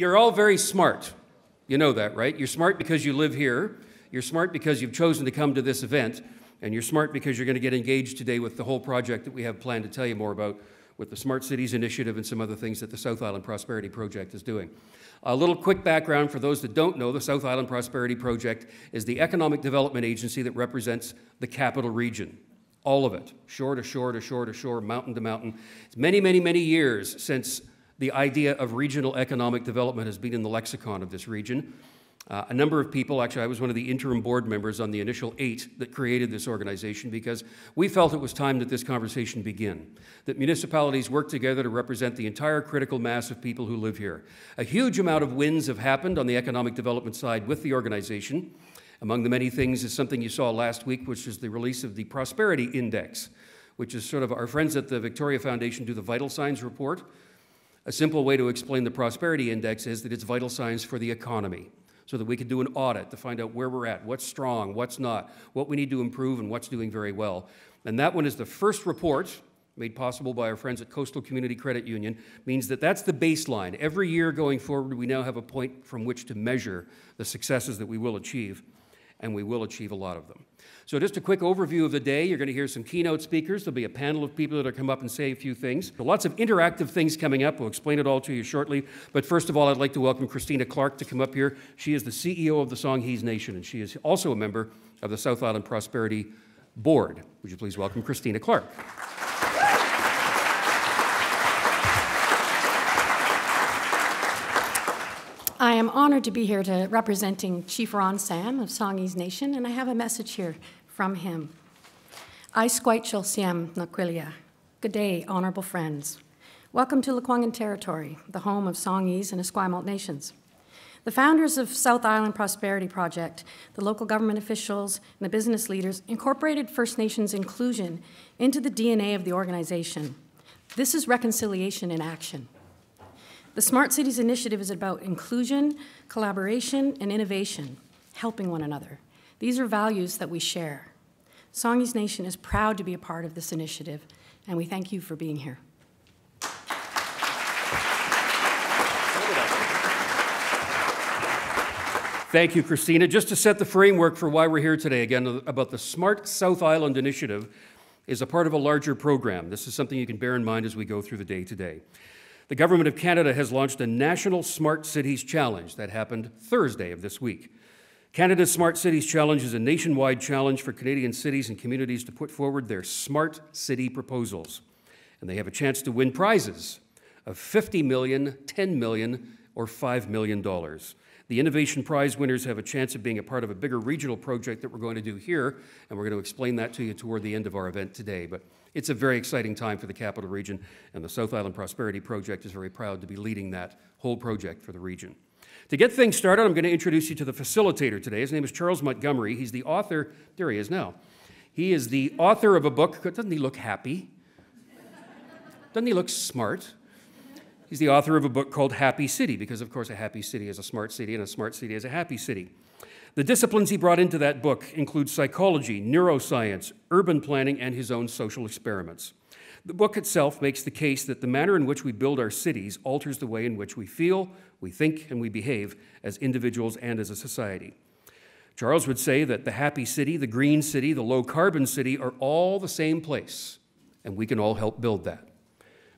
You're all very smart. You know that, right? You're smart because you live here. You're smart because you've chosen to come to this event. And you're smart because you're going to get engaged today with the whole project that we have planned to tell you more about with the Smart Cities Initiative and some other things that the South Island Prosperity Project is doing. A little quick background for those that don't know, the South Island Prosperity Project is the economic development agency that represents the capital region. All of it, shore to shore to shore to shore, mountain to mountain. It's many, many, many years since the idea of regional economic development has been in the lexicon of this region. A number of people, actually I was one of the interim board members on the initial 8 that created this organization because we felt it was time that this conversation begin, that municipalities work together to represent the entire critical mass of people who live here. A huge amount of wins have happened on the economic development side with the organization. Among the many things is something you saw last week, which is the release of the Prosperity Index, which is sort of our friends at the Victoria Foundation do the vital signs report. A simple way to explain the Prosperity Index is that it's vital signs for the economy, so that we can do an audit to find out where we're at, what's strong, what's not, what we need to improve, and what's doing very well. And that one is the first report, made possible by our friends at Coastal Community Credit Union, means that that's the baseline. Every year going forward, we now have a point from which to measure the successes that we will achieve, and we will achieve a lot of them. So just a quick overview of the day. You're going to hear some keynote speakers. There'll be a panel of people that will come up and say a few things. So lots of interactive things coming up. We'll explain it all to you shortly. But first of all, I'd like to welcome Christina Clark to come up here. She is the CEO of the Songhees Nation, and she is also a member of the South Island Prosperity Board. Would you please welcome Christina Clark? I am honored to be here representing Chief Ron Sam of Songhees Nation, and I have a message here from him. I squaichel siem naquilia. Good day, honorable friends. Welcome to Lekwungen Territory, the home of Songhees and Esquimalt nations. The founders of South Island Prosperity Project, the local government officials, and the business leaders incorporated First Nations inclusion into the DNA of the organization. This is reconciliation in action. The Smart Cities Initiative is about inclusion, collaboration, and innovation, helping one another. These are values that we share. Songhees Nation is proud to be a part of this initiative, and we thank you for being here. Thank you, Christina. Just to set the framework for why we're here today, again, about the Smart South Island Initiative is a part of a larger program. This is something you can bear in mind as we go through the day today. The Government of Canada has launched a National Smart Cities Challenge that happened Thursday of this week. Canada's Smart Cities Challenge is a nationwide challenge for Canadian cities and communities to put forward their smart city proposals. And they have a chance to win prizes of $50 million, $10 million, or $5 million. The Innovation Prize winners have a chance of being a part of a bigger regional project that we're going to do here, and we're going to explain that to you toward the end of our event today. But it's a very exciting time for the Capital Region, and the South Island Prosperity Project is very proud to be leading that whole project for the region. To get things started, I'm going to introduce you to the facilitator today. His name is Charles Montgomery. He's the author, there he is now. He is the author of a book. Doesn't he look happy? Doesn't he look smart? He's the author of a book called Happy City, because of course a happy city is a smart city, and a smart city is a happy city. The disciplines he brought into that book include psychology, neuroscience, urban planning, and his own social experiments. The book itself makes the case that the manner in which we build our cities alters the way in which we feel, we think, and we behave as individuals and as a society. Charles would say that the happy city, the green city, the low-carbon city are all the same place, and we can all help build that,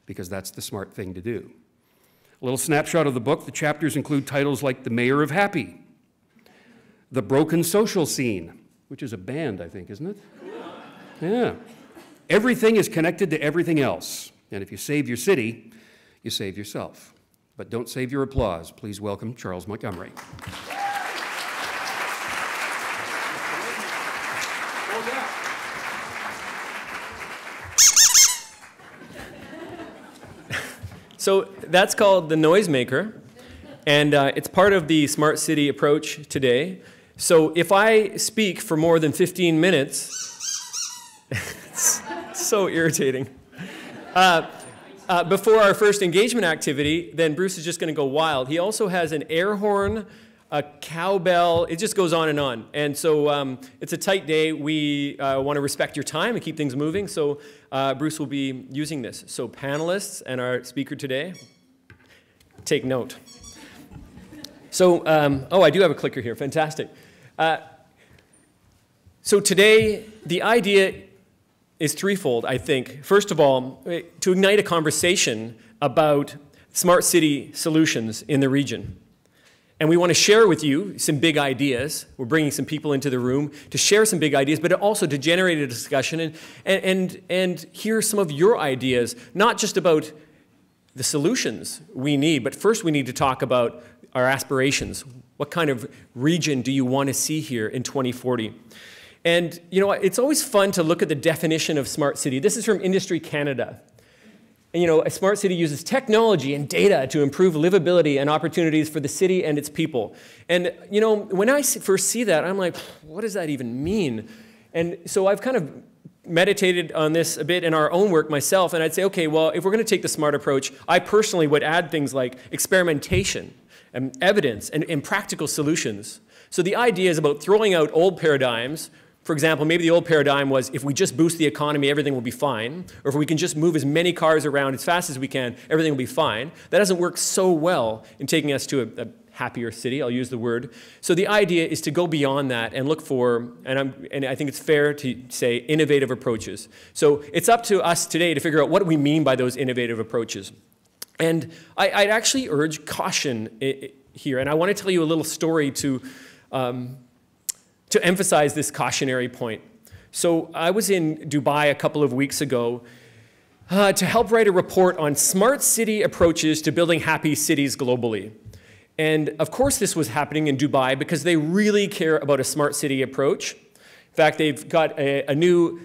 because that's the smart thing to do. A little snapshot of the book. The chapters include titles like The Mayor of Happy, The Broken Social Scene, which is a band, I think, isn't it? Yeah. Everything is connected to everything else. And if you save your city, you save yourself. But don't save your applause. Please welcome Charles Montgomery. So that's called the noisemaker, and it's part of the Smart City approach today. So if I speak for more than 15 minutes, it's so irritating. Before our first engagement activity, then Bruce is just going to go wild. He also has an air horn, a cowbell. It just goes on and on. And so it's a tight day. We want to respect your time and keep things moving. So Bruce will be using this. So panelists and our speaker today, take note. So, I do have a clicker here. Fantastic. So today, the idea is threefold, I think. First of all, to ignite a conversation about smart city solutions in the region. And we want to share with you some big ideas. We're bringing some people into the room to share some big ideas, but also to generate a discussion and hear some of your ideas, not just about the solutions we need, but first we need to talk about our aspirations. What kind of region do you want to see here in 2040? And you know, it's always fun to look at the definition of smart city. This is from Industry Canada. And you know, a smart city uses technology and data to improve livability and opportunities for the city and its people. And you know, when I first see that, I'm like, what does that even mean? And so I've kind of meditated on this a bit in our own work myself, and I'd say, okay, well, if we're going to take the SMART approach, I personally would add things like experimentation and evidence and practical solutions. So the idea is about throwing out old paradigms. For example, maybe the old paradigm was if we just boost the economy, everything will be fine. Or if we can just move as many cars around as fast as we can, everything will be fine. That doesn't work so well in taking us to a happier city, I'll use the word. So the idea is to go beyond that and look for, and I think it's fair to say, innovative approaches. So it's up to us today to figure out what do we mean by those innovative approaches. And I'd actually urge caution here, and I want to tell you a little story to emphasize this cautionary point. So I was in Dubai a couple of weeks ago to help write a report on smart city approaches to building happy cities globally. And of course this was happening in Dubai because they really care about a smart city approach. In fact, they've got a new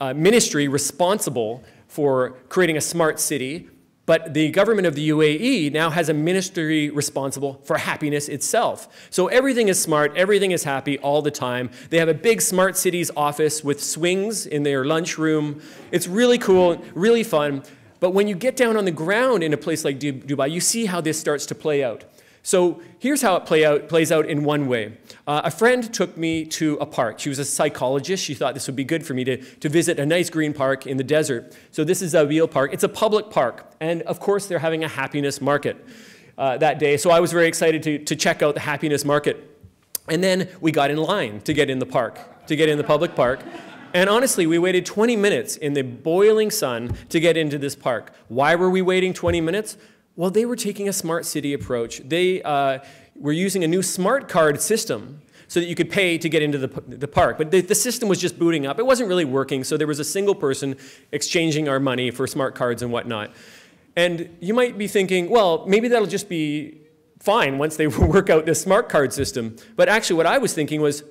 ministry responsible for creating a smart city. But the government of the UAE now has a ministry responsible for happiness itself. So everything is smart, everything is happy all the time. They have a big smart cities office with swings in their lunchroom. It's really cool, really fun. But when you get down on the ground in a place like Dubai, you see how this starts to play out. So here's how it plays out in one way. A friend took me to a park. She was a psychologist. She thought this would be good for me to visit a nice green park in the desert. So this is Zawil Park. It's a public park. And of course, they're having a happiness market that day. So I was very excited to check out the happiness market. And then we got in line to get in the park, to get in the public park. And honestly, we waited 20 minutes in the boiling sun to get into this park. Why were we waiting 20 minutes? Well, they were taking a smart city approach. They were using a new smart card system so that you could pay to get into the park. But the system was just booting up. It wasn't really working, so there was a single person exchanging our money for smart cards and whatnot. And you might be thinking, well, maybe that'll just be fine once they work out this smart card system. But actually what I was thinking was,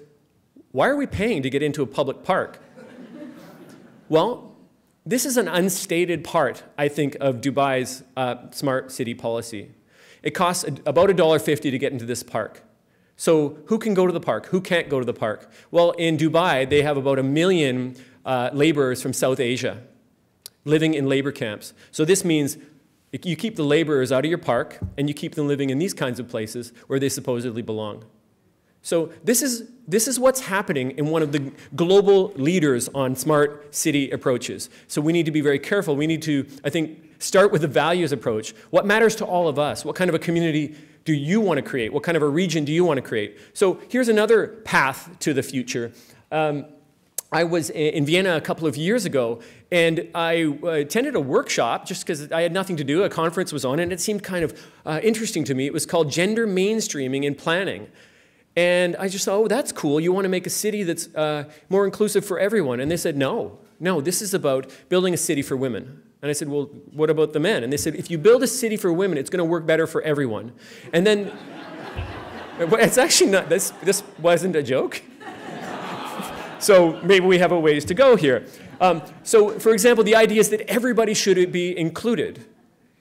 why are we paying to get into a public park? Well, this is an unstated part, I think, of Dubai's smart city policy. It costs about $1.50 to get into this park. So who can go to the park? Who can't go to the park? Well, in Dubai, they have about 1 million laborers from South Asia living in labor camps. So this means you keep the laborers out of your park, and you keep them living in these kinds of places where they supposedly belong. So this is what's happening in one of the global leaders on smart city approaches. So we need to be very careful. We need to, I think, start with the values approach. What matters to all of us? What kind of a community do you want to create? What kind of a region do you want to create? So here's another path to the future. I was in Vienna a couple of years ago, and I attended a workshop just because I had nothing to do. A conference was on, and it seemed kind of interesting to me. It was called Gender Mainstreaming in Planning. And I just thought, oh, that's cool. You want to make a city that's more inclusive for everyone. And they said, no, this is about building a city for women. And I said, well, what about the men? And they said, if you build a city for women, it's going to work better for everyone. And then, it's actually not, this wasn't a joke. So maybe we have a ways to go here. So for example, the idea is that everybody should be included.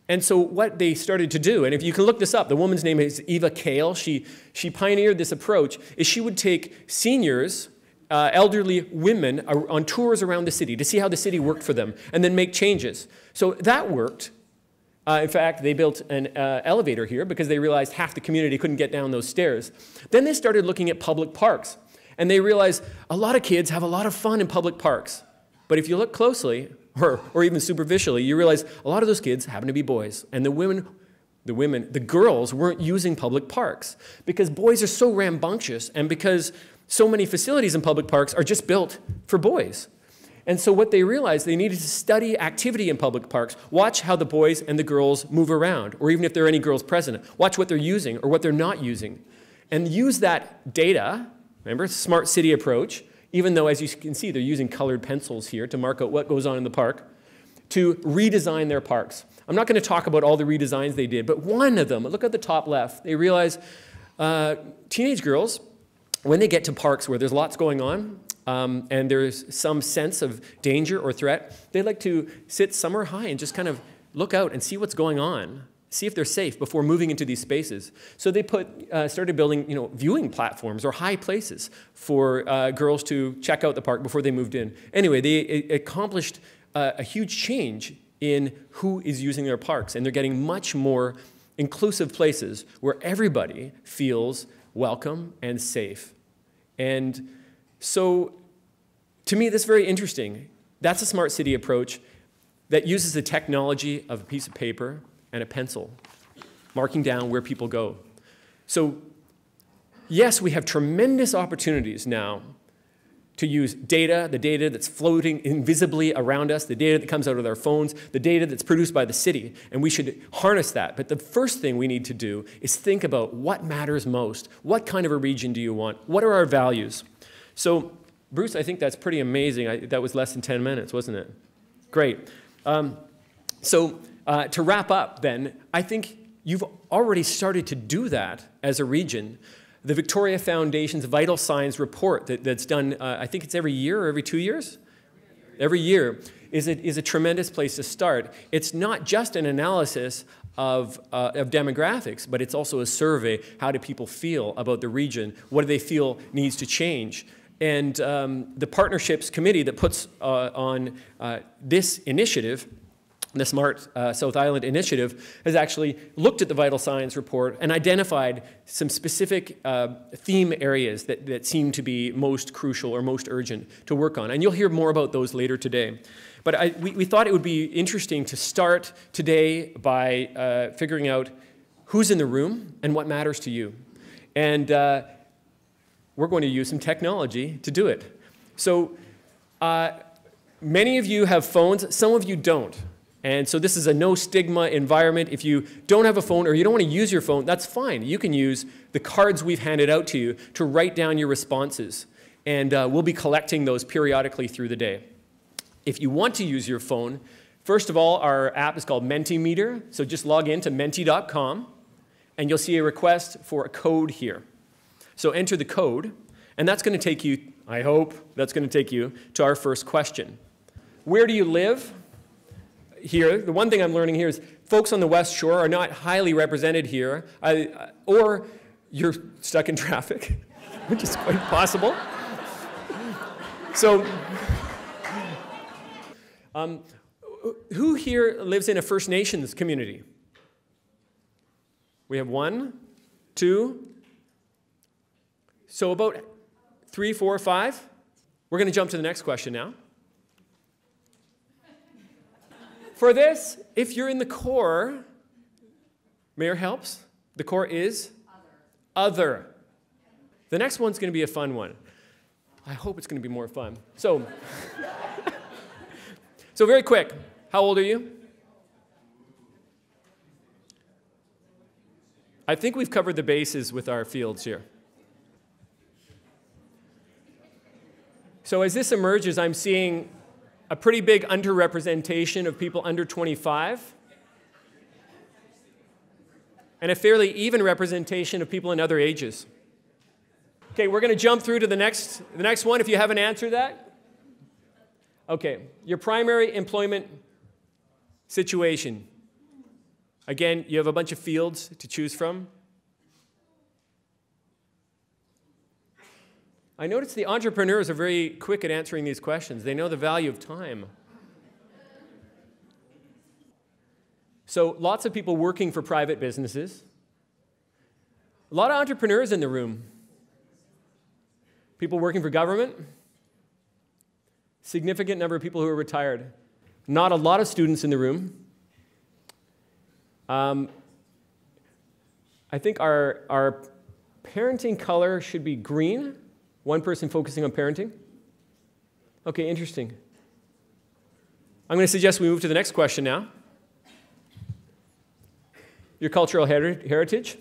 And so what they started to do, and if you can look this up, the woman's name is Eva Kale. She pioneered this approach, is she would take seniors, elderly women on tours around the city to see how the city worked for them and then make changes. So that worked. In fact, they built an elevator here because they realized half the community couldn't get down those stairs. Then they started looking at public parks, and they realized a lot of kids have a lot of fun in public parks. But if you look closely, or even superficially, you realize a lot of those kids happen to be boys, and the women the girls weren't using public parks because boys are so rambunctious and because so many facilities in public parks are just built for boys. And so what they realized, they needed to study activity in public parks, watch how the boys and the girls move around, or even if there are any girls present, watch what they're using or what they're not using, and use that data, remember, smart city approach, even though, as you can see, they're using colored pencils here to mark out what goes on in the park, to redesign their parks. I'm not going to talk about all the redesigns they did, but one of them, look at the top left, they realized teenage girls, when they get to parks where there's lots going on, and there's some sense of danger or threat, they like to sit somewhere high and just kind of look out and see what's going on, see if they're safe before moving into these spaces. So they started building, viewing platforms or high places for girls to check out the park before they moved in. Anyway, they accomplished a huge change in who is using their parks, and they're getting much more inclusive places where everybody feels welcome and safe. And so, to me, that's very interesting. That's a smart city approach that uses the technology of a piece of paper and a pencil, marking down where people go. So, yes, we have tremendous opportunities now to use data, the data that's floating invisibly around us, the data that comes out of our phones, the data that's produced by the city, and we should harness that. But the first thing we need to do is think about what matters most. What kind of a region do you want? What are our values? So, Bruce, I think that's pretty amazing. That was less than 10 minutes, wasn't it? Great. To wrap up then, I think you've already started to do that as a region. The Victoria Foundation's Vital Signs report that's done, I think it's every year or every 2 years? Every year is a tremendous place to start. It's not just an analysis of demographics, but it's also a survey. How do people feel about the region? What do they feel needs to change? And the Partnerships Committee that puts on this initiative, the Smart South Island Initiative, has actually looked at the Vital Signs report and identified some specific theme areas that seem to be most crucial or most urgent to work on. And you'll hear more about those later today. But we thought it would be interesting to start today by figuring out who's in the room and what matters to you. And we're going to use some technology to do it. So many of you have phones, some of you don't. And so this is a no-stigma environment. If you don't have a phone or you don't want to use your phone, that's fine. You can use the cards we've handed out to you to write down your responses. And we'll be collecting those periodically through the day. If you want to use your phone, first of all, our app is called Mentimeter. So just log in to menti.com, and you'll see a request for a code here. So enter the code, and that's going to take you, I hope, that's going to take you to our first question. Where do you live? Here, the one thing I'm learning here is folks on the West Shore are not highly represented here, or you're stuck in traffic, which is quite possible. So, who here lives in a First Nations community? We have 1, 2, so about 3, 4, 5. We're going to jump to the next question now. For this, if you're in the core, Mayor helps. The core is? Other. The next one's going to be a fun one. I hope it's going to be more fun. So very quick, how old are you? I think we've covered the bases with our fields here. So as this emerges, I'm seeing a pretty big underrepresentation of people under 25, and a fairly even representation of people in other ages. Okay, we're going to jump through to the next one if you haven't answered that. Okay, your primary employment situation. Again, you have a bunch of fields to choose from. I notice the entrepreneurs are very quick at answering these questions. They know the value of time. So lots of people working for private businesses. A lot of entrepreneurs in the room. People working for government. Significant number of people who are retired. Not a lot of students in the room. I think our parenting color should be green. One person focusing on parenting. Okay, interesting. I'm going to suggest we move to the next question now. Your cultural heritage.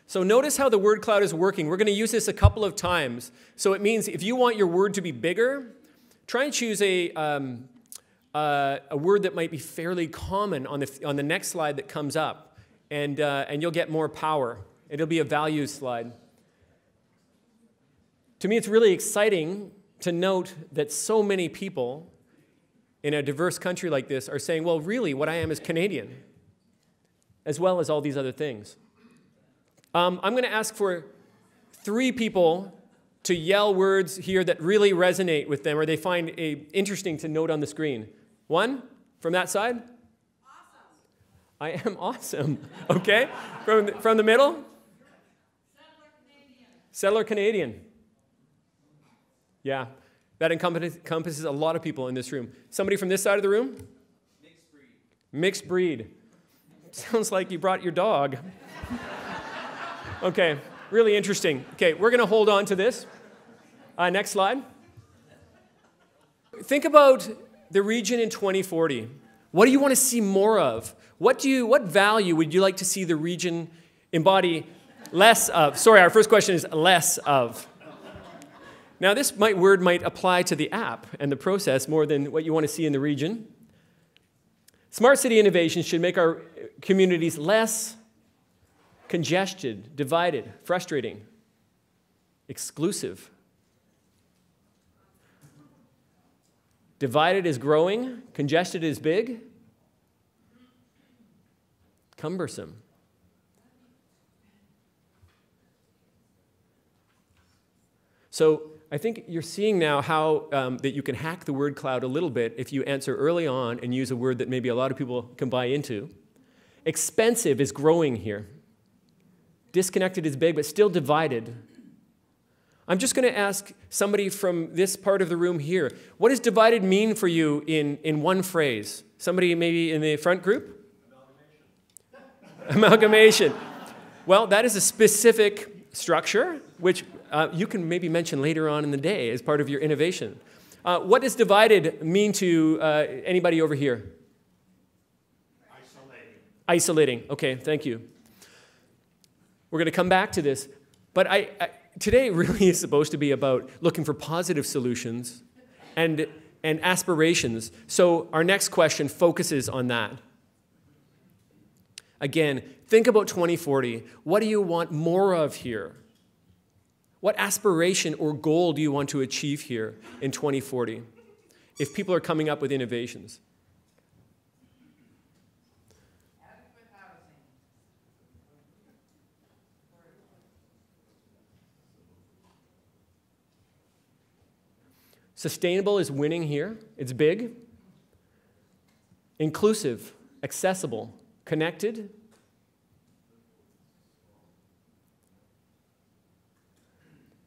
So notice how the word cloud is working. We're going to use this a couple of times. So it means if you want your word to be bigger, try and choose a word that might be fairly common on the next slide that comes up, and you'll get more power. It'll be a values slide. To me, it's really exciting to note that so many people in a diverse country like this are saying, well, really, what I am is Canadian, as well as all these other things. I'm going to ask for 3 people to yell words here that really resonate with them or they find interesting to note on the screen. 1, from that side? Awesome. I am awesome. Okay. From the middle? Settler Canadian. Yeah, that encompasses a lot of people in this room. Somebody from this side of the room? Mixed breed. Mixed breed. Sounds like you brought your dog. Okay, really interesting. Okay, we're going to hold on to this. Next slide. Think about the region in 2040. What do you want to see more of? What value would you like to see the region embody less of? Sorry, our first question is less of. Now, this word might apply to the app and the process more than what you want to see in the region. Smart city innovations should make our communities less congested, divided, frustrating, exclusive. Divided is growing, congested is big, cumbersome. So I think you're seeing now how that you can hack the word cloud a little bit if you answer early on and use a word that maybe a lot of people can buy into. Expensive is growing here. Disconnected is big, but still divided. I'm just going to ask somebody from this part of the room here, what does divided mean for you in one phrase? Somebody maybe in the front group? Amalgamation. Well, that is a specific structure, which you can maybe mention later on in the day as part of your innovation. What does divided mean to anybody over here? Isolating. Isolating. Okay, thank you. We're going to come back to this, but today really is supposed to be about looking for positive solutions and aspirations. So our next question focuses on that. Again, think about 2040. What do you want more of here? What aspiration or goal do you want to achieve here in 2040 if people are coming up with innovations? Sustainable is winning here. It's big. Inclusive, accessible, connected.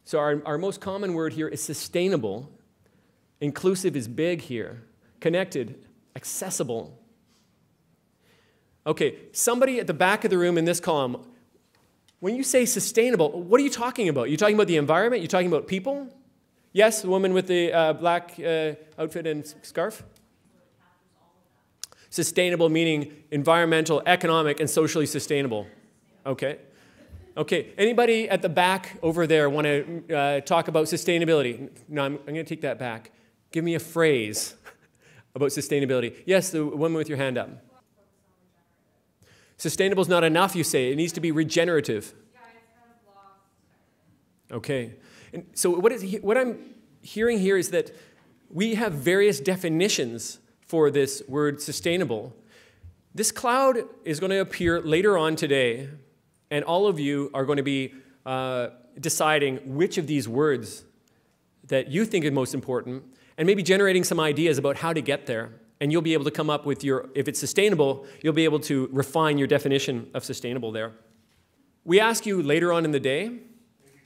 So our most common word here is sustainable. Inclusive is big here. Connected, accessible. Okay, somebody at the back of the room in this column, when you say sustainable, what are you talking about? You're talking about the environment? You're talking about people? Yes, the woman with the black outfit and scarf? Sustainable meaning environmental, economic, and socially sustainable. Okay. Okay, anybody at the back over there want to talk about sustainability? No, I'm going to take that back. Give me a phrase about sustainability. Yes, the woman with your hand up. Sustainable is not enough, you say. It needs to be regenerative. Yeah, it's kind of lost. Okay. And so what I'm hearing here is that we have various definitions for this word sustainable. This cloud is going to appear later on today, and all of you are going to be deciding which of these words that you think is most important, and maybe generating some ideas about how to get there. And you'll be able to come up with if it's sustainable, you'll be able to refine your definition of sustainable there. We ask you later on in the day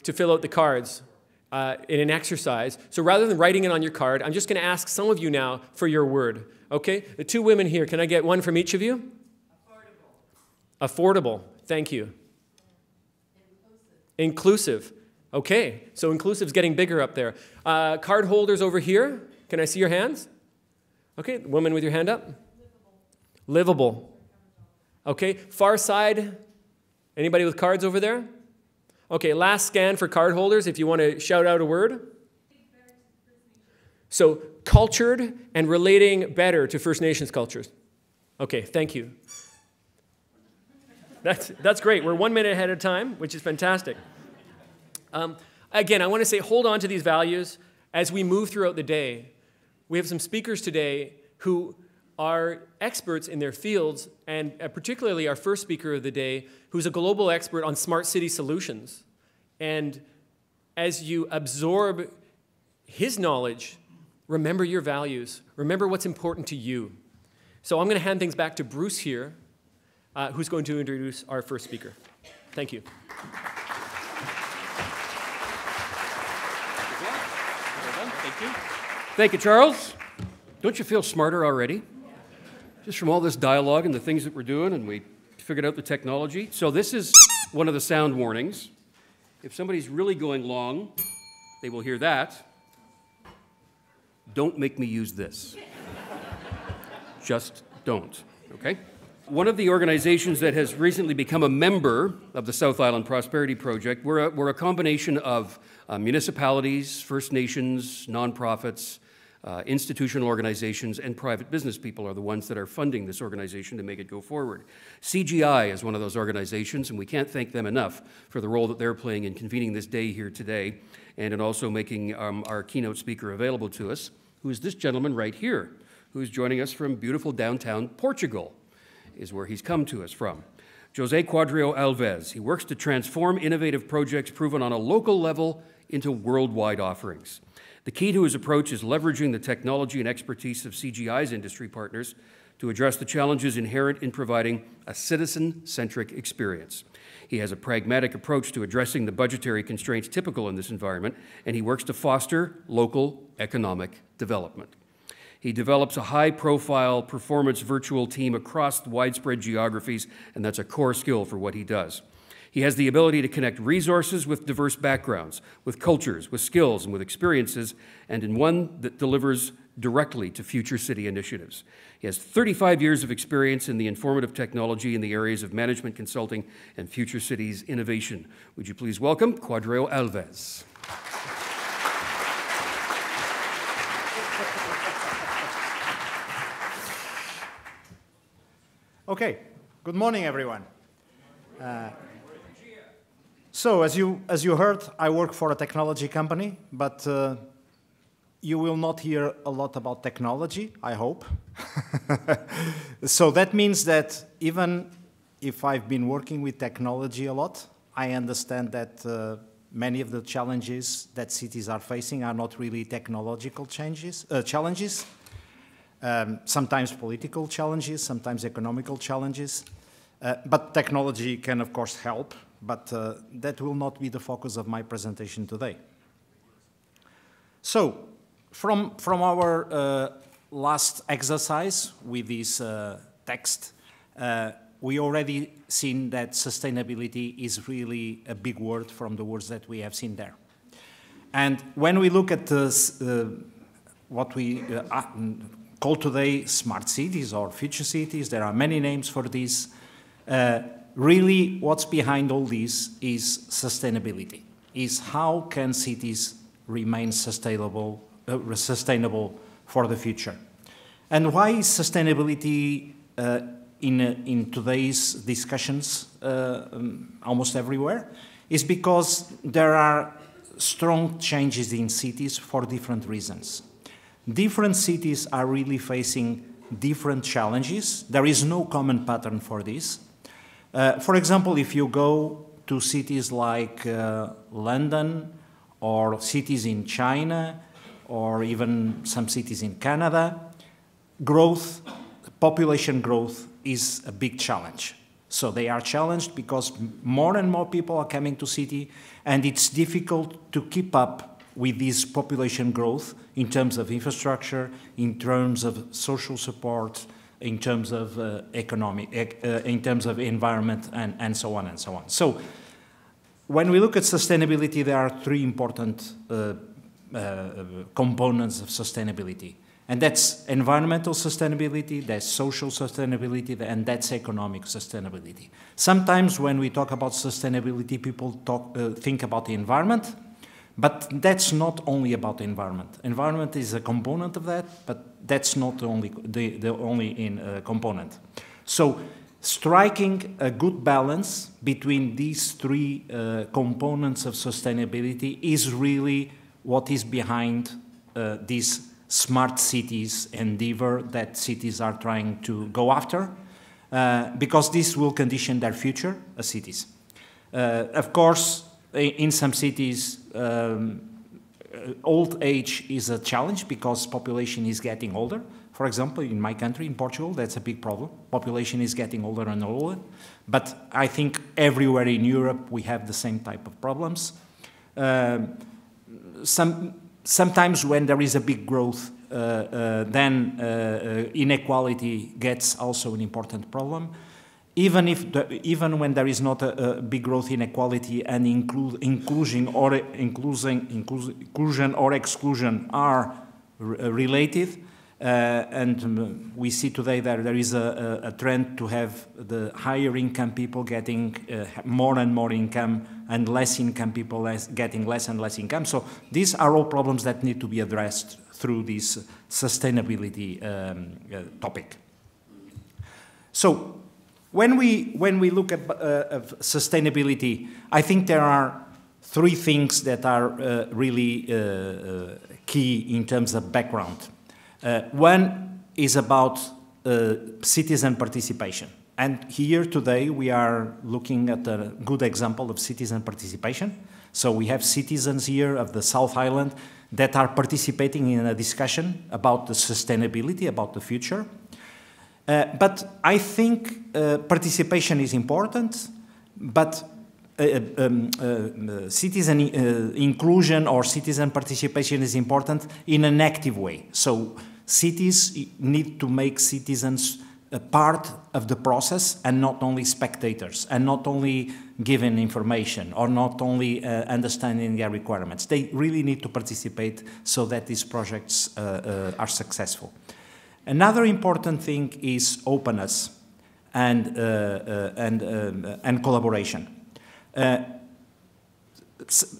to fill out the cards. in an exercise. So rather than writing it on your card, I'm just going to ask some of you now for your word. Okay? The two women here, can I get one from each of you? Affordable. Affordable. Thank you. Inclusive. Okay. So inclusive's getting bigger up there. Card holders over here. Can I see your hands? Okay. Woman with your hand up. Livable. Okay. Far side. Anybody with cards over there? Okay. Last scan for card holders if you want to shout out a word. So cultured and relating better to First Nations cultures. Okay. Thank you. That's great. We're 1 minute ahead of time, which is fantastic. Again, I want to say hold on to these values as we move throughout the day. We have some speakers today who are experts in their fields, and particularly our first speaker of the day, who's a global expert on smart city solutions. And as you absorb his knowledge, remember your values. Remember what's important to you. So I'm going to hand things back to Bruce here, who's going to introduce our first speaker. Thank you. Thank you, Charles. Don't you feel smarter already? Just from all this dialogue and the things that we're doing, and we figured out the technology. So this is one of the sound warnings. If somebody's really going long, they will hear that. Don't make me use this. Just don't, okay? One of the organizations that has recently become a member of the South Island Prosperity Project, we're a combination of municipalities, First Nations, nonprofits, institutional organizations, and private business people are the ones that are funding this organization to make it go forward. CGI is one of those organizations, and we can't thank them enough for the role that they're playing in convening this day here today, and in also making our keynote speaker available to us, who is this gentleman right here, who's joining us from beautiful downtown Portugal, is where he's come to us from. José Quadrio Alves. He works to transform innovative projects proven on a local level into worldwide offerings. The key to his approach is leveraging the technology and expertise of CGI's industry partners to address the challenges inherent in providing a citizen-centric experience. He has a pragmatic approach to addressing the budgetary constraints typical in this environment, and he works to foster local economic development. He develops a high-profile performance virtual team across widespread geographies, and that's a core skill for what he does. He has the ability to connect resources with diverse backgrounds, with cultures, with skills, and with experiences, and in one that delivers directly to future city initiatives. He has 35 years of experience in the informative technology in the areas of management consulting and future cities innovation. Would you please welcome Quadrio Alves. Okay, good morning, everyone. So, as you heard, I work for a technology company, but you will not hear a lot about technology, I hope. So that means that even if I've been working with technology a lot, I understand that many of the challenges that cities are facing are not really technological challenges. Sometimes political challenges, sometimes economical challenges. But technology can, of course, help, but that will not be the focus of my presentation today. So, from our last exercise with this text, we already seen that sustainability is really a big word from the words that we have seen there. And when we look at this, what we call today smart cities or future cities, there are many names for this. Really, what's behind all this is sustainability, is how can cities remain sustainable for the future. And why is sustainability in today's discussions almost everywhere? Is because there are strong changes in cities for different reasons. Different cities are really facing different challenges. There is no common pattern for this. For example, if you go to cities like London or cities in China or even some cities in Canada, population growth is a big challenge. So they are challenged because more and more people are coming to city, and it's difficult to keep up with this population growth in terms of infrastructure, in terms of social support, in terms of in terms of environment, and so on and so on. So when we look at sustainability, there are three important components of sustainability. And that's environmental sustainability, that's social sustainability, and that's economic sustainability. Sometimes when we talk about sustainability, people think about the environment, but that's not only about the environment. Environment is a component of that, but that's not the only component. So striking a good balance between these three components of sustainability is really what is behind this smart cities endeavor that cities are trying to go after, because this will condition their future as cities. Of course, in some cities, old age is a challenge because population is getting older. For example, in my country, in Portugal, that's a big problem. Population is getting older and older. But I think everywhere in Europe, we have the same type of problems. Sometimes when there is a big growth, then inequality gets also an important problem. Even when there is not a big growth, inequality and inclusion or exclusion are related. And we see today that there is a trend to have the higher income people getting more and more income, and less income people getting less and less income. So these are all problems that need to be addressed through this sustainability topic. So when we look at sustainability, I think there are three things that are really key in terms of background. One is about citizen participation. And here today we are looking at a good example of citizen participation. So we have citizens here of the South Island that are participating in a discussion about the sustainability, about the future. But I think participation is important, but citizen inclusion or citizen participation is important in an active way. So cities need to make citizens a part of the process and not only spectators, and not only given information or not only understanding their requirements. They really need to participate so that these projects are successful. Another important thing is openness and collaboration.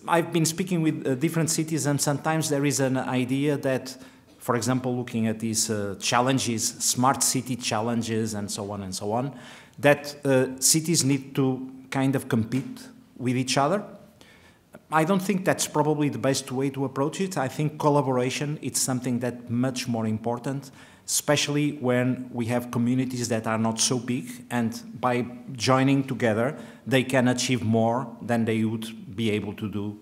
I've been speaking with different cities, and sometimes there is an idea that, for example, looking at these challenges, smart city challenges and so on, that cities need to kind of compete with each other. I don't think that's probably the best way to approach it. I think collaboration is something that's much more important, especially when we have communities that are not so big, and by joining together, they can achieve more than they would be able to do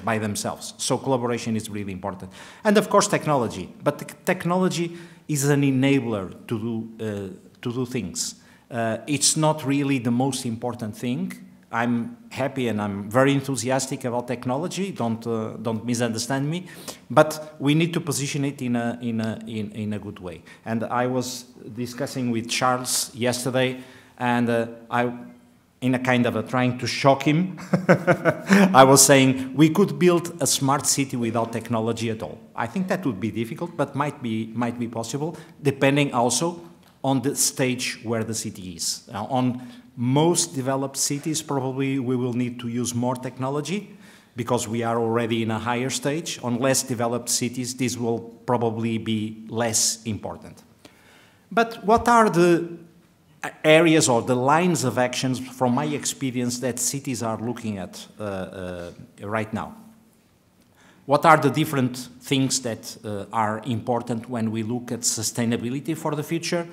by themselves. So collaboration is really important. And of course, technology. But technology is an enabler to do things. It's not really the most important thing. I'm happy and I'm very enthusiastic about technology. Don't misunderstand me. But we need to position it in a good way. And I was discussing with Charles yesterday, and in a kind of trying to shock him, I was saying we could build a smart city without technology at all. I think that would be difficult, but might be possible, depending also on the stage where the city is. On most developed cities, probably we will need to use more technology because we are already in a higher stage. On less developed cities, this will probably be less important. But what are the areas or the lines of actions, from my experience, that cities are looking at right now? What are the different things that are important when we look at sustainability for the future,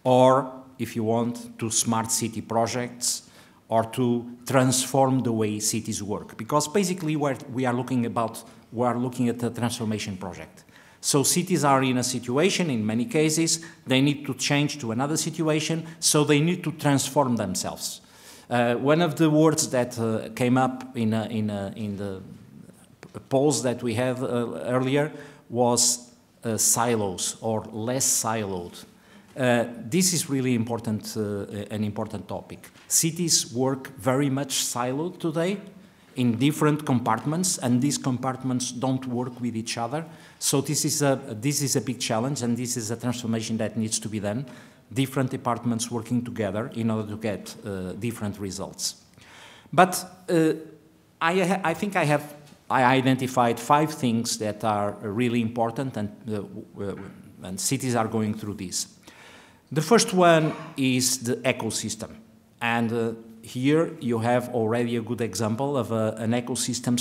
or, if you want, to smart city projects, or to transform the way cities work? Because basically we are looking at a transformation project. So cities are in a situation, in many cases, they need to change to another situation, so they need to transform themselves. One of the words that came up in the polls that we had earlier was silos or less siloed. This is really important, an important topic. Cities work very much siloed today in different compartments, and these compartments don't work with each other. So this is a big challenge, and this is a transformation that needs to be done. Different departments working together in order to get different results. But I think I identified 5 things that are really important, and cities are going through this. The first one is the ecosystem. And here you have already a good example of an ecosystem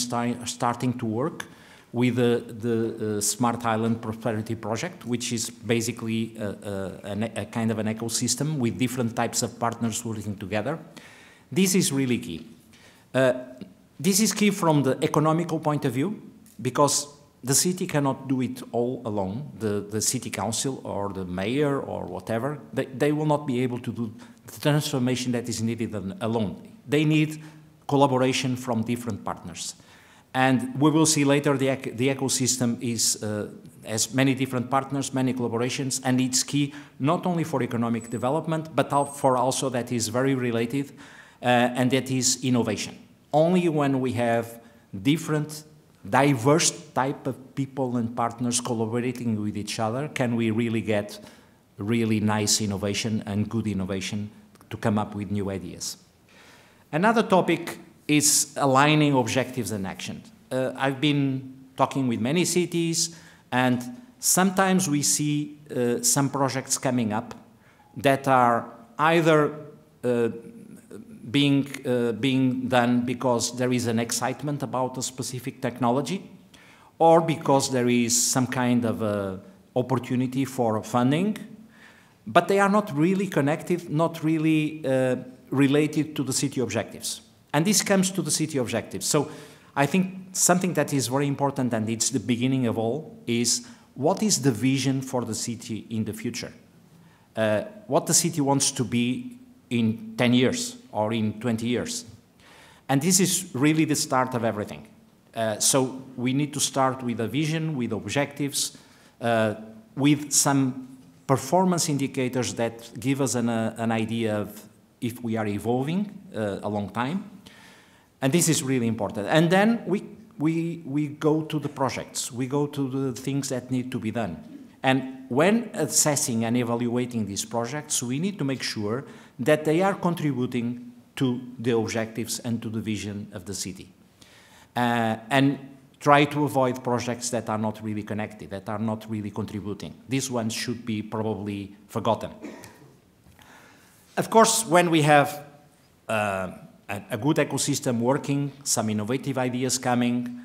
starting to work with the Smart Island Prosperity Project, which is basically a kind of an ecosystem with different types of partners working together. This is really key. This is key from the economical point of view, because the city cannot do it all alone. The city council or the mayor or whatever, they will not be able to do the transformation that is needed alone. They need collaboration from different partners. And we will see later the ecosystem has many different partners, many collaborations, and it's key not only for economic development, but for also that is very related, and that is innovation. Only when we have different, diverse type of people and partners collaborating with each other can we really get really nice innovation and good innovation to come up with new ideas. Another topic is aligning objectives and actions. I've been talking with many cities, and sometimes we see some projects coming up that are either being done because there is an excitement about a specific technology, or because there is some kind of opportunity for funding, but they are not really connected, not really related to the city objectives. And this comes to the city objectives. So I think something that is very important, and it's the beginning of all, is what is the vision for the city in the future? What the city wants to be in 10 years or in 20 years. And this is really the start of everything. So we need to start with a vision, with objectives, with some performance indicators that give us an idea of if we are evolving a long time. And this is really important. And then we go to the projects. We go to the things that need to be done. And when assessing and evaluating these projects, we need to make sure that they are contributing to the objectives and to the vision of the city. And try to avoid projects that are not really connected, that are not really contributing. These ones should be probably forgotten. Of course, when we have a good ecosystem working, some innovative ideas coming,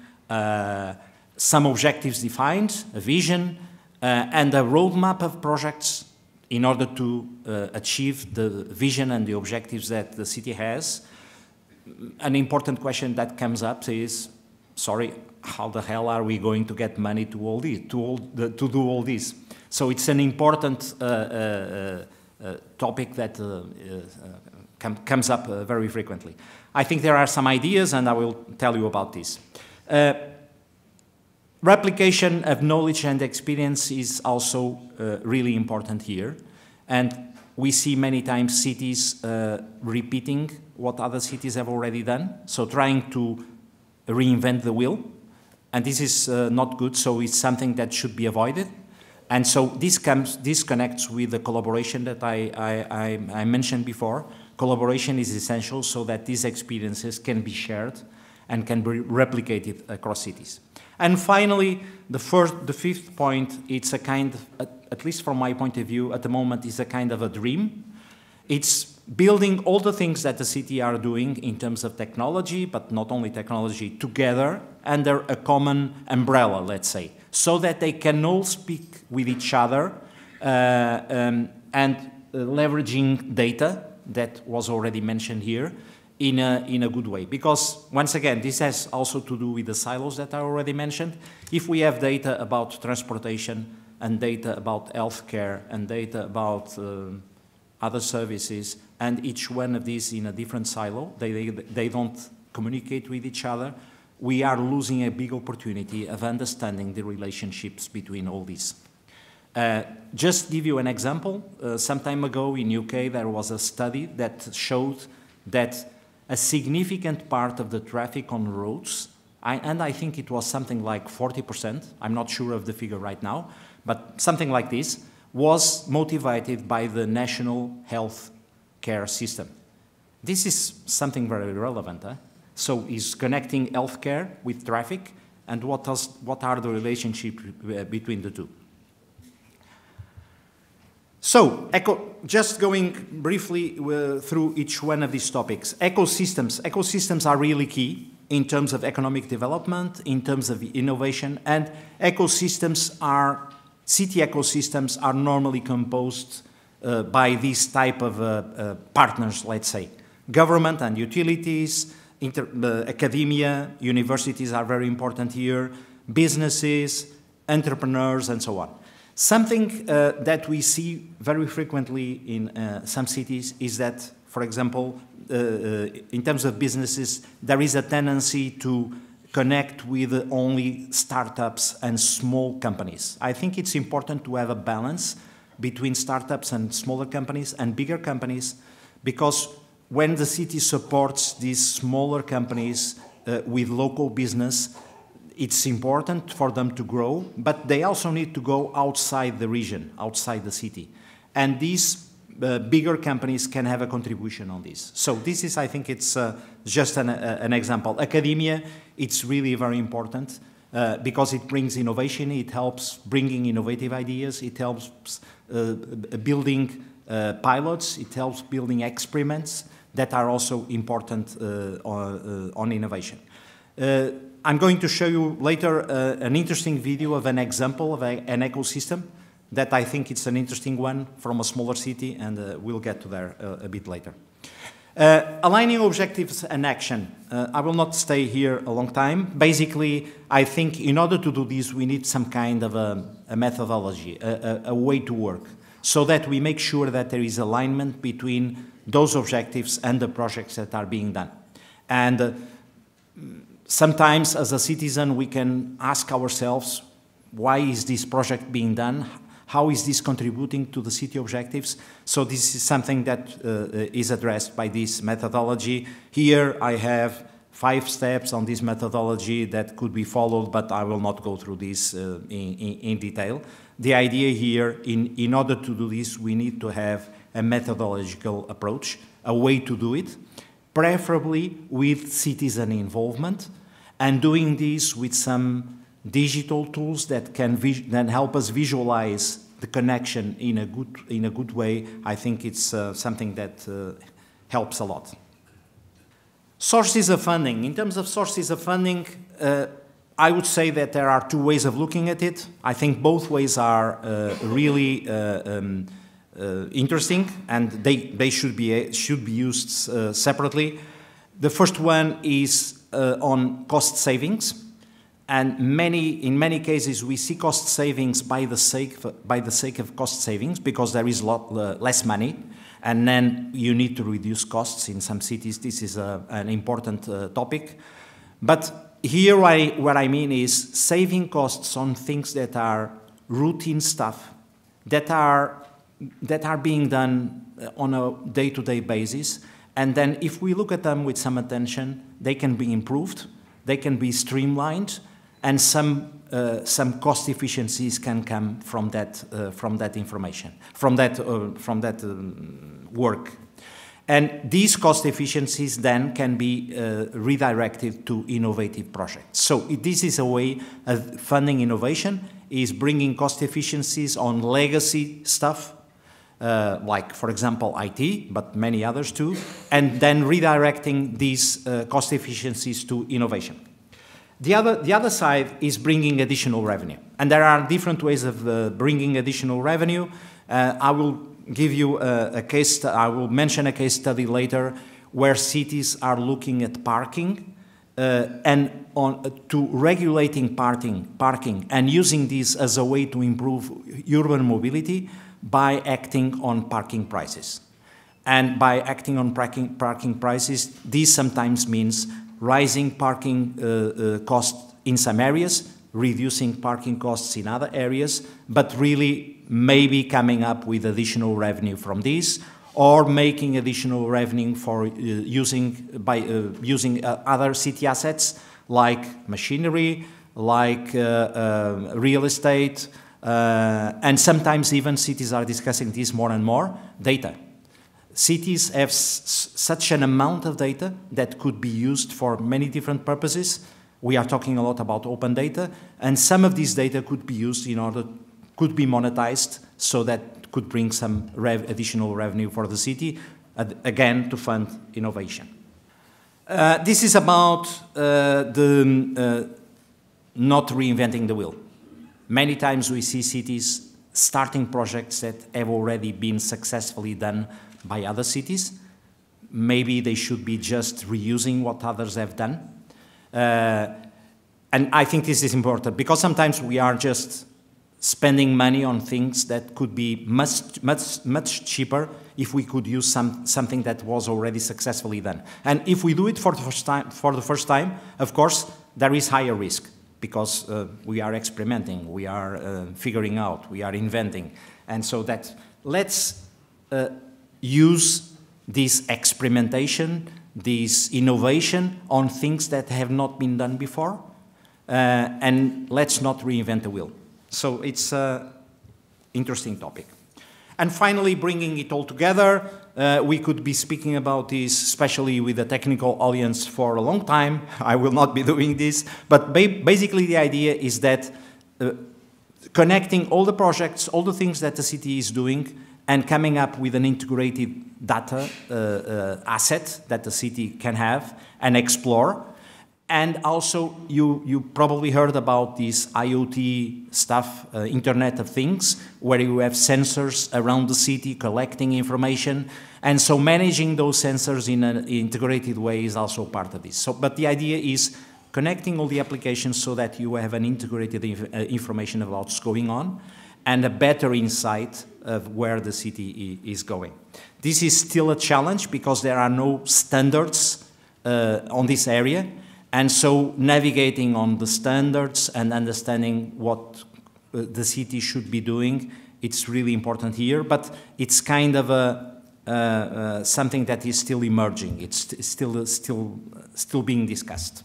some objectives defined, a vision, and a roadmap of projects in order to achieve the vision and the objectives that the city has, an important question that comes up is, sorry, how the hell are we going to get money to all this, to do all this? So it's an important topic that comes up very frequently. I think there are some ideas, and I will tell you about this. Replication of knowledge and experience is also really important here. And we see many times cities repeating what other cities have already done, so trying to reinvent the wheel. And this is not good, so it's something that should be avoided. And so this connects with the collaboration that I mentioned before. Collaboration is essential so that these experiences can be shared and can be replicated across cities. And finally, the fifth point, it's a kind of, at least from my point of view, at the moment, is a kind of a dream. It's building all the things that the city are doing in terms of technology, but not only technology, together under a common umbrella, let's say, so that they can all speak with each other and leveraging data that was already mentioned here in a good way. Because, once again, this has also to do with the silos that I already mentioned. If we have data about transportation and data about healthcare and data about other services, and each one of these in a different silo, they don't communicate with each other, we are losing a big opportunity of understanding the relationships between all these. Just give you an example, some time ago in UK there was a study that showed that a significant part of the traffic on roads, and I think it was something like 40%, I'm not sure of the figure right now, but something like this, was motivated by the national health care system. This is something very relevant. So is connecting healthcare with traffic, and what are the relationships between the two? So, just going briefly through each one of these topics. Ecosystems. Ecosystems are really key in terms of economic development, in terms of innovation, and city ecosystems are normally composed by these type of partners, let's say. Government and utilities, academia, universities are very important here, businesses, entrepreneurs, and so on. Something that we see very frequently in some cities is that, for example, in terms of businesses, there is a tendency to connect with only startups and small companies. I think it's important to have a balance between startups and smaller companies and bigger companies, because when the city supports these smaller companies with local business, it's important for them to grow, but they also need to go outside the region, outside the city. And these bigger companies can have a contribution on this. So this is, I think it's just an example. Academia, it's really very important because it brings innovation, it helps bringing innovative ideas, it helps building pilots, it helps building experiments that are also important on innovation. I'm going to show you later an interesting video of an example of an ecosystem that I think it's an interesting one from a smaller city, and we'll get to there a bit later. Aligning objectives and action. I will not stay here a long time. Basically, I think in order to do this, we need some kind of a methodology, a way to work, so that we make sure that there is alignment between those objectives and the projects that are being done. And sometimes, as a citizen, we can ask ourselves, why is this project being done? How is this contributing to the city objectives? So this is something that is addressed by this methodology. Here I have 5 steps on this methodology that could be followed, but I will not go through this in detail. The idea here, in order to do this, we need to have a methodological approach, a way to do it, preferably with citizen involvement, and doing this with some digital tools that can then help us visualize the connection in a good way. I think it's something that helps a lot. Sources of funding. In terms of sources of funding, I would say that there are 2 ways of looking at it. I think both ways are really interesting, and they should be used separately. The first one is on cost savings, and in many cases we see cost savings by the sake of cost savings, because there is less money, and then you need to reduce costs. In some cities this is an important topic. But here what I mean is saving costs on things that are routine stuff, that are being done on a day-to-day basis, and then if we look at them with some attention, they can be improved, they can be streamlined, and some cost efficiencies can come from that information, from that work. And these cost efficiencies then can be redirected to innovative projects. So this is a way of funding innovation, is bringing cost efficiencies on legacy stuff, like, for example, IT, but many others too, and then redirecting these cost efficiencies to innovation. The other side is bringing additional revenue. And there are different ways of bringing additional revenue. I will give you I will mention a case study later where cities are looking at parking to regulating parking and using this as a way to improve urban mobility by acting on parking prices. And by acting on parking prices, this sometimes means rising parking costs in some areas, reducing parking costs in other areas, but really maybe coming up with additional revenue from this, or making additional revenue for using other city assets like machinery, like real estate, and sometimes even cities are discussing this more and more, data. Cities have such an amount of data that could be used for many different purposes. We are talking a lot about open data, and some of this data could be used could be monetized, so that could bring some additional revenue for the city, again, to fund innovation. This is about not reinventing the wheel. Many times we see cities starting projects that have already been successfully done by other cities. Maybe they should be just reusing what others have done. And I think this is important, because sometimes we are just spending money on things that could be much cheaper if we could use something that was already successfully done. And if we do it for the first time, of course, there is higher risk, because we are experimenting, we are figuring out, we are inventing. And so that let's use this experimentation, this innovation on things that have not been done before, and let's not reinvent the wheel. So it's an interesting topic. And finally, bringing it all together, we could be speaking about this, especially with the technical audience, for a long time. I will not be doing this, but basically the idea is that connecting all the projects, all the things that the city is doing, and coming up with an integrated data asset that the city can have and explore. And also, you probably heard about this IoT stuff, Internet of Things, where you have sensors around the city collecting information. And so managing those sensors in an integrated way is also part of this. But the idea is connecting all the applications so that you have an integrated information about what's going on and a better insight of where the city is going. This is still a challenge because there are no standards on this area. And so navigating on the standards and understanding what the city should be doing, it's really important here, but it's kind of something that is still emerging. It's still being discussed.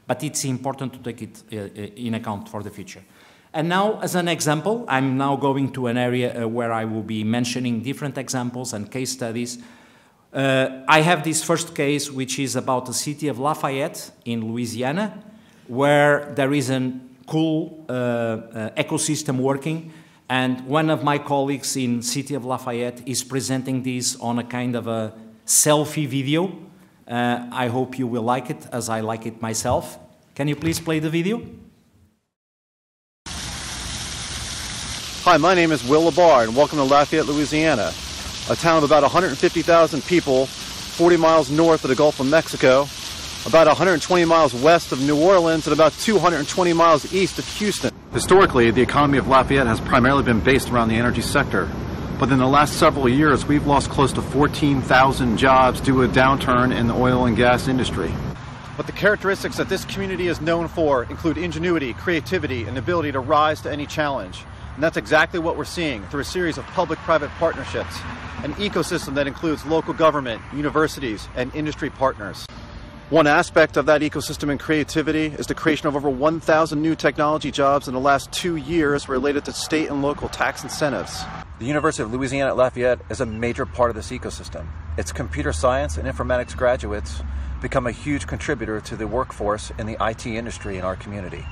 But it's important to take it in account for the future. And now, as an example, I'm now going to an area where I will be mentioning different examples and case studies. I have this first case, which is about the city of Lafayette in Louisiana, where there is a cool ecosystem working, and one of my colleagues in city of Lafayette is presenting this on a kind of a selfie video. I hope you will like it, as I like it myself. Can you please play the video? Hi, my name is Will Labar, and welcome to Lafayette, Louisiana, a town of about 150,000 people, 40 miles north of the Gulf of Mexico, about 120 miles west of New Orleans, and about 220 miles east of Houston. Historically, the economy of Lafayette has primarily been based around the energy sector, but in the last several years, we've lost close to 14,000 jobs due to a downturn in the oil and gas industry. But the characteristics that this community is known for include ingenuity, creativity, and the ability to rise to any challenge. And that's exactly what we're seeing through a series of public-private partnerships, an ecosystem that includes local government, universities, and industry partners. One aspect of that ecosystem and creativity is the creation of over 1,000 new technology jobs in the last 2 years related to state and local tax incentives. The University of Louisiana at Lafayette is a major part of this ecosystem. Its computer science and informatics graduates become a huge contributor to the workforce in the IT industry in our community.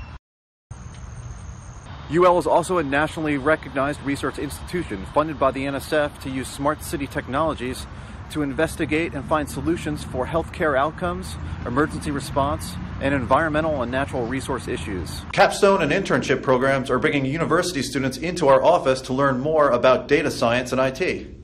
UL is also a nationally recognized research institution funded by the NSF to use smart city technologies to investigate and find solutions for healthcare outcomes, emergency response, and environmental and natural resource issues. Capstone and internship programs are bringing university students into our office to learn more about data science and IT.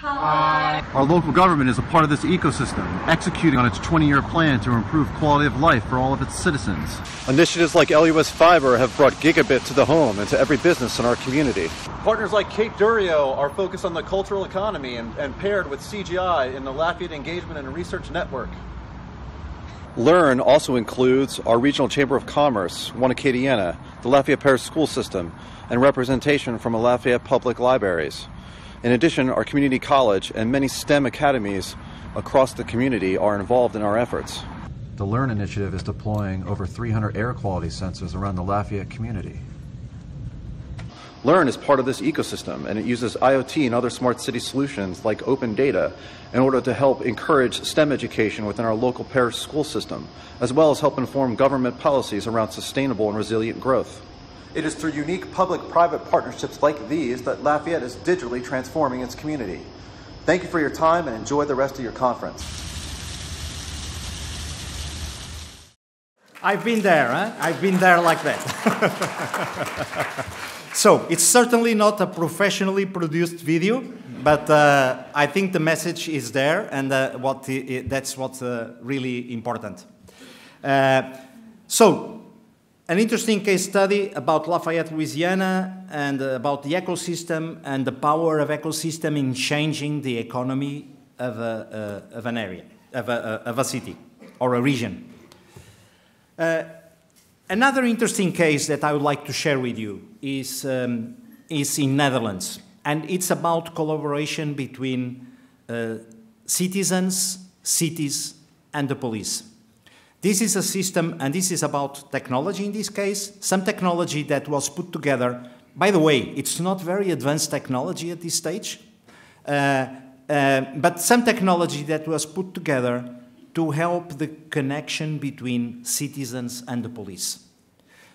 Hi. Our local government is a part of this ecosystem, executing on its 20-year plan to improve quality of life for all of its citizens. Initiatives like LUS Fiber have brought gigabit to the home and to every business in our community. Partners like Cape Durio are focused on the cultural economy and paired with CGI in the Lafayette Engagement and Research Network. Learn also includes our Regional Chamber of Commerce, One Acadiana, the Lafayette Parish School System, and representation from the Lafayette Public Libraries. In addition, our community college and many STEM academies across the community are involved in our efforts. The Learn initiative is deploying over 300 air quality sensors around the Lafayette community. Learn is part of this ecosystem, and it uses IoT and other smart city solutions like open data in order to help encourage STEM education within our local parish school system, as well as help inform government policies around sustainable and resilient growth. It is through unique public-private partnerships like these that Lafayette is digitally transforming its community. Thank you for your time and enjoy the rest of your conference. I've been there, huh? I've been there like that. So, it's certainly not a professionally produced video, but I think the message is there, and that's what's really important. So, an interesting case study about Lafayette, Louisiana, and about the ecosystem and the power of ecosystem in changing the economy of an area, of a city or a region. Another interesting case that I would like to share with you is in Netherlands, and it's about collaboration between citizens, cities, and the police. This is a system, and this is about technology in this case, some technology that was put together. By the way, it's not very advanced technology at this stage, but some technology that was put together to help the connection between citizens and the police,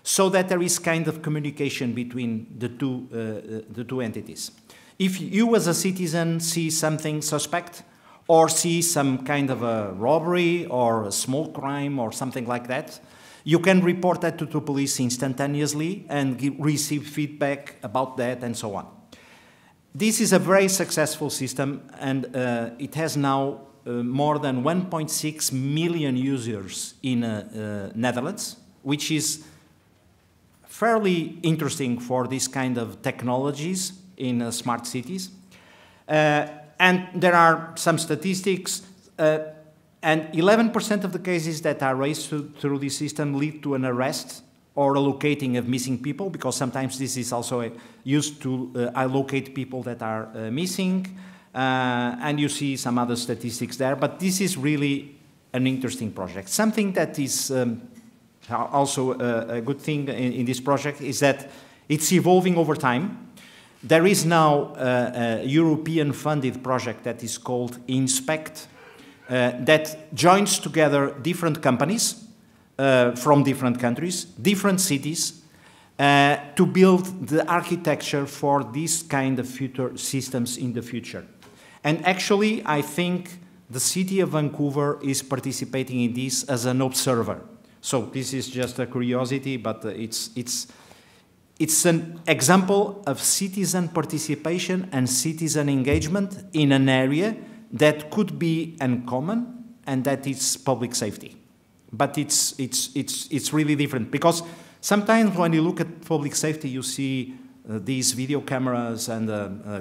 so that there is kind of communication between the two entities. If you as a citizen see something suspect, or see some kind of a robbery or a small crime or something like that, you can report that to the police instantaneously and receive feedback about that and so on. This is a very successful system, and it has now more than 1.6 million users in Netherlands, which is fairly interesting for this kind of technologies in smart cities. And there are some statistics, and 11% of the cases that are raised through this system lead to an arrest or a locating of missing people, because sometimes this is also used to allocate people that are missing. And you see some other statistics there, but this is really an interesting project. Something that is also a good thing in this project is that it's evolving over time. There is now a European-funded project that is called Inspect, that joins together different companies from different countries, different cities, to build the architecture for this kind of future systems in the future. And actually, I think the city of Vancouver is participating in this as an observer. So this is just a curiosity, but it's an example of citizen participation and citizen engagement in an area that could be uncommon, and that is public safety. But it's really different, because sometimes when you look at public safety, you see these video cameras and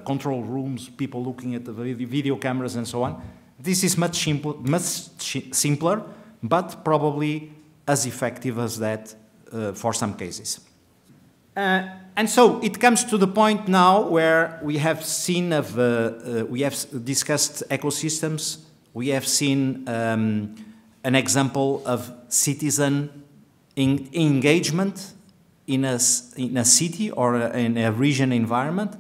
control rooms, people looking at the video cameras and so on. This is much simpler, but probably as effective as that for some cases. And so it comes to the point now where we have seen we have discussed ecosystems. We have seen an example of citizen engagement in a city or in a region environment.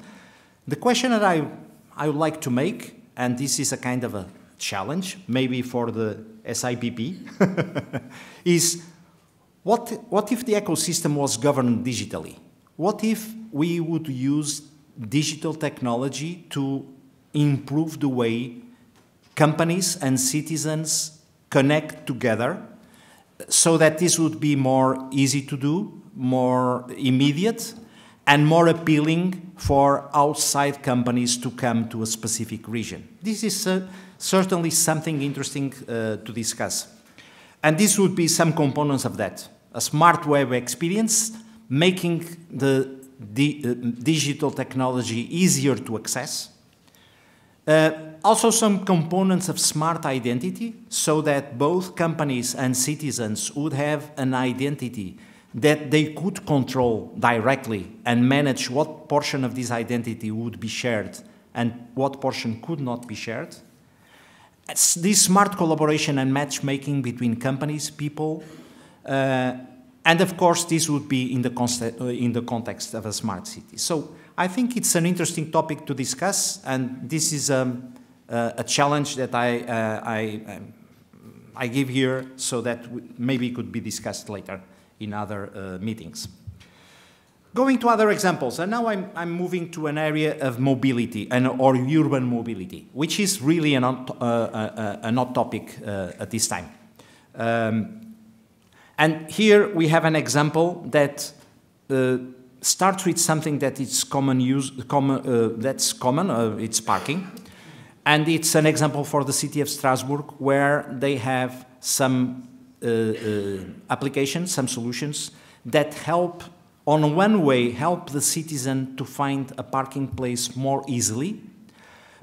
The question that I would like to make, and this is a kind of a challenge, maybe for the SIPP, is what if the ecosystem was governed digitally? What if we would use digital technology to improve the way companies and citizens connect together, so that this would be more easy to do, more immediate, and more appealing for outside companies to come to a specific region? This is certainly something interesting to discuss. And this would be some components of that. A smart web experience, making the digital technology easier to access, Also some components of smart identity, so that both companies and citizens would have an identity that they could control directly and manage what portion of this identity would be shared and what portion could not be shared. This smart collaboration and matchmaking between companies, people, and of course this would be in the context of a smart city. So I think it's an interesting topic to discuss, and this is a challenge that I give here so that maybe it could be discussed later in other meetings. Going to other examples, and now I'm moving to an area of mobility or urban mobility, which is really an hot topic at this time. And here we have an example that starts with something that is it's parking. And it's an example for the city of Strasbourg, where they have some applications, some solutions that help, on one way, help the citizen to find a parking place more easily,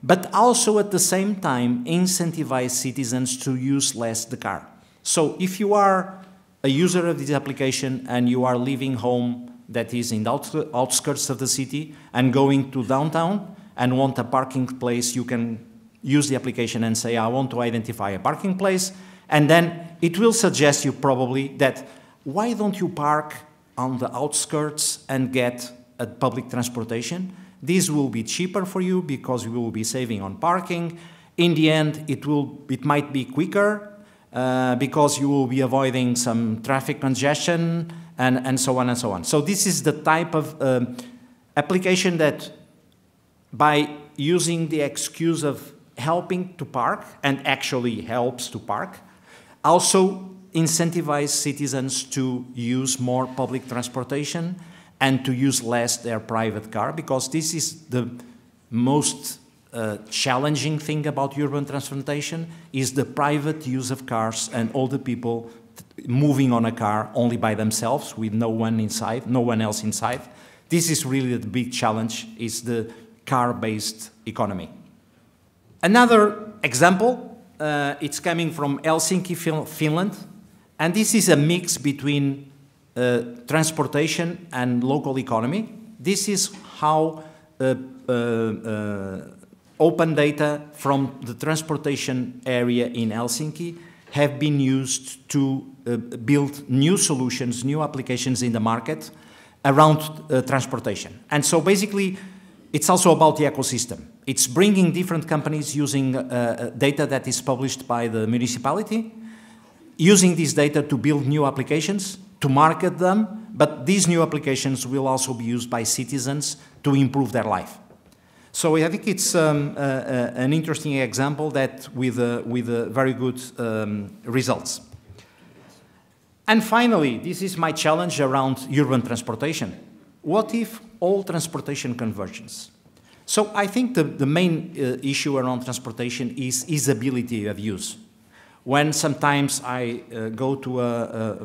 but also at the same time incentivize citizens to use less the car. So if you are a user of this application and you are leaving home that is in the outskirts of the city and going to downtown and want a parking place, you can use the application and say, I want to identify a parking place, and then it will suggest you probably that, why don't you park on the outskirts and get a public transportation? This will be cheaper for you because you will be saving on parking. In the end, it might be quicker because you will be avoiding some traffic congestion and so on and so on. So this is the type of application that, by using the excuse of helping to park, and actually helps to park, also incentivize citizens to use more public transportation and to use less their private car, because this is the most challenging thing about urban transportation, is the private use of cars and all the people moving on a car only by themselves with no one inside, no one else inside. This is really the big challenge, is the car-based economy. Another example, it's coming from Helsinki, Finland, and this is a mix between transportation and local economy. This is how open data from the transportation area in Helsinki have been used to build new solutions, new applications in the market around transportation. And so basically, it's also about the ecosystem. It's bringing different companies using data that is published by the municipality, using this data to build new applications, to market them, but these new applications will also be used by citizens to improve their life. So I think it's an interesting example that with very good results. And finally, this is my challenge around urban transportation. What if all transportation convergence? So I think the main issue around transportation is easeability of use. When sometimes I go to a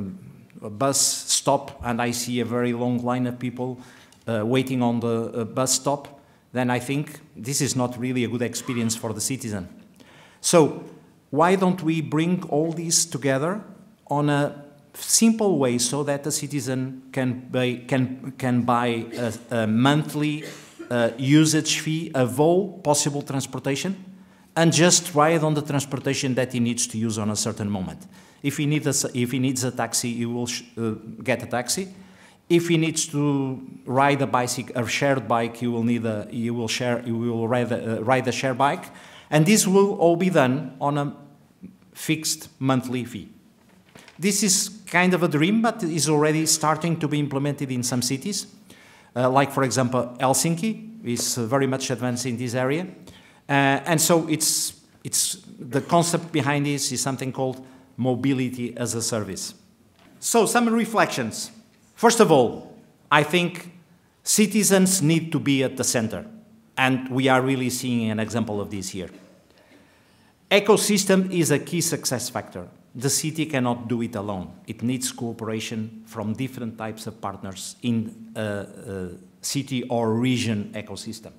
bus stop and I see a very long line of people waiting on the bus stop, then I think this is not really a good experience for the citizen. So why don't we bring all these together on a simple way so that the citizen can buy a monthly usage fee of all possible transportation and just ride on the transportation that he needs to use on a certain moment. If he needs a taxi, he will get a taxi. If he needs to ride a bicycle, a shared bike, he will ride a shared bike, and this will all be done on a fixed monthly fee. This is kind of a dream, but is already starting to be implemented in some cities. Like, for example, Helsinki is very much advanced in this area. And so the concept behind this is something called mobility as a service. So some reflections. First of all, I think citizens need to be at the center, and we are really seeing an example of this here. Ecosystem is a key success factor. The city cannot do it alone. It needs cooperation from different types of partners in a city or region ecosystem.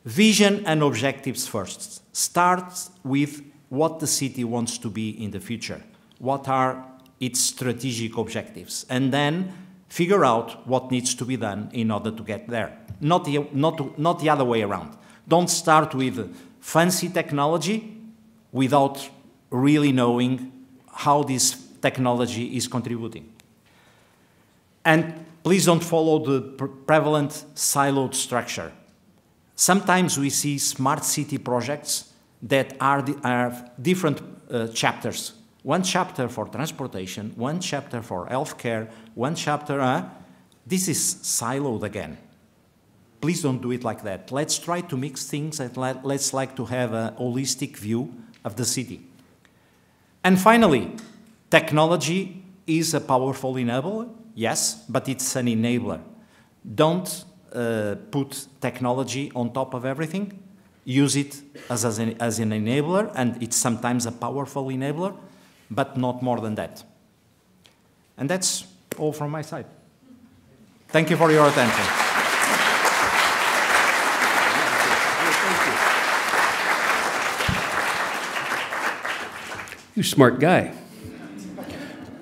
Vision and objectives first. Start with what the city wants to be in the future. What are its strategic objectives? And then figure out what needs to be done in order to get there. Not the other way around. Don't start with fancy technology without really knowing how this technology is contributing. And please don't follow the prevalent siloed structure. Sometimes we see smart city projects that are different chapters. One chapter for transportation, one chapter for healthcare, one chapter, this is siloed again. Please don't do it like that. Let's try to mix things and let's like to have a holistic view of the city. And finally, technology is a powerful enabler, yes, but it's an enabler. Don't put technology on top of everything. Use it as an enabler, and it's sometimes a powerful enabler, but not more than that. And that's all from my side. Thank you for your attention. You smart guy.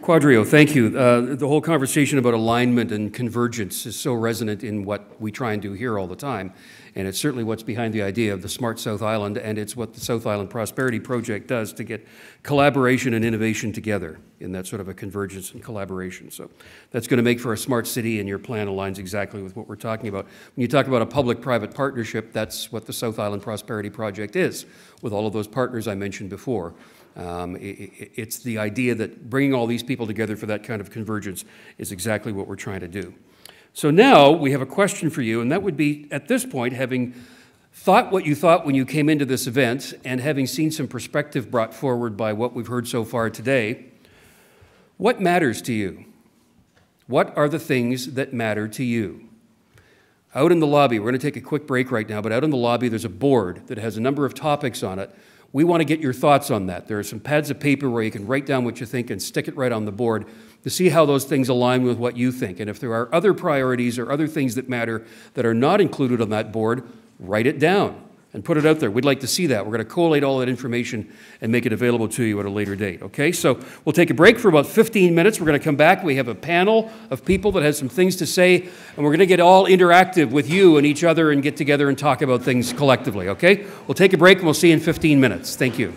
Quadrio, thank you. The whole conversation about alignment and convergence is so resonant in what we try and do here all the time, and it's certainly what's behind the idea of the Smart South Island, and it's what the South Island Prosperity Project does to get collaboration and innovation together in that sort of a convergence and collaboration. So that's going to make for a smart city, and your plan aligns exactly with what we're talking about. When you talk about a public-private partnership, that's what the South Island Prosperity Project is, with all of those partners I mentioned before. It's the idea that bringing all these people together for that kind of convergence is exactly what we're trying to do. So now we have a question for you, and that would be, at this point, having thought what you thought when you came into this event and having seen some perspective brought forward by what we've heard so far today, what matters to you? What are the things that matter to you? Out in the lobby, we're going to take a quick break right now, but out in the lobby there's a board that has a number of topics on it. We want to get your thoughts on that. There are some pads of paper where you can write down what you think and stick it right on the board to see how those things align with what you think. And if there are other priorities or other things that matter that are not included on that board, write it down and put it out there. We'd like to see that. We're going to collate all that information and make it available to you at a later date, okay? So we'll take a break for about 15 minutes. We're going to come back. We have a panel of people that has some things to say, and we're going to get all interactive with you and each other and get together and talk about things collectively, okay? We'll take a break, and we'll see you in 15 minutes. Thank you.